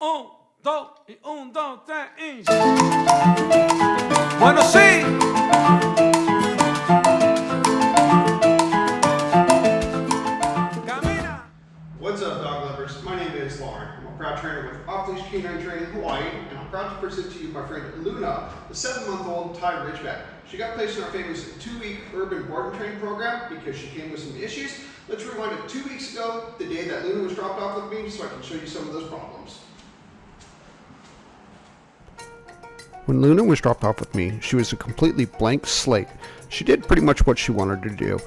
Un, dos, y un, dos, tres, y... Bueno, sí. Camina. What's up, dog lovers? My name is Lauren. I'm a proud trainer with Off-Leash Canine Training Hawaii, and I'm proud to present to you my friend Luna, the 7-month-old Thai Ridgeback. She got placed in our famous 2-week urban boarding training program because she came with some issues. Let's rewind it 2 weeks ago, the day that Luna was dropped off with me, so I can show you some of those problems. When Luna was dropped off with me, she was a completely blank slate. She did pretty much what she wanted to do.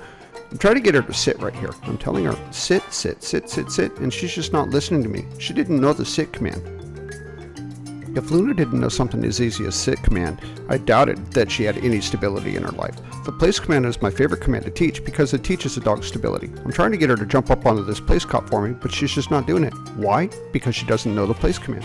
I'm trying to get her to sit right here. I'm telling her, sit, sit, sit, sit, sit, and she's just not listening to me. She didn't know the sit command. If Luna didn't know something as easy as sit command, I doubted that she had any stability in her life. The place command is my favorite command to teach because it teaches a dog stability. I'm trying to get her to jump up onto this place cot for me, but she's just not doing it. Why? Because she doesn't know the place command.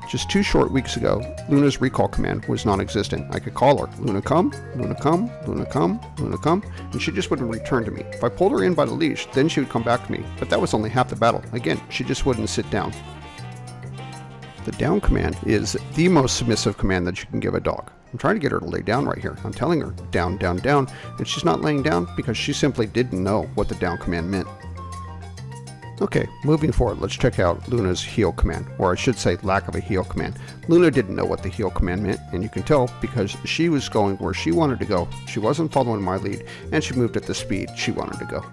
Just 2 short weeks ago, Luna's recall command was non-existent. I could call her, Luna come, Luna come, Luna come, Luna come, and she just wouldn't return to me. If I pulled her in by the leash, then she would come back to me, but that was only half the battle. Again, she just wouldn't sit down. The down command is the most submissive command that you can give a dog. I'm trying to get her to lay down right here. I'm telling her, down, down, down, and she's not laying down because she simply didn't know what the down command meant. Okay, moving forward, let's check out Luna's heel command, or I should say lack of a heel command. Luna didn't know what the heel command meant, and you can tell because she was going where she wanted to go. She wasn't following my lead, and she moved at the speed she wanted to go.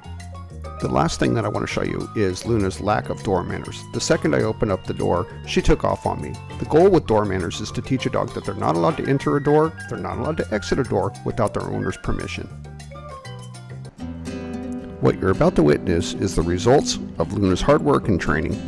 The last thing that I want to show you is Luna's lack of door manners. The second I opened up the door, she took off on me. The goal with door manners is to teach a dog that they're not allowed to enter a door, they're not allowed to exit a door without their owner's permission. What you're about to witness is the results of Luna's hard work and training.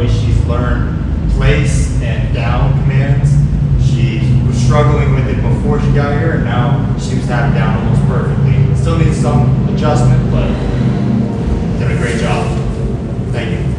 way she's learned place and down commands. She was struggling with it before she got here, and now she seems to have it down almost perfectly. Still needs some adjustment, but did a great job. Thank you.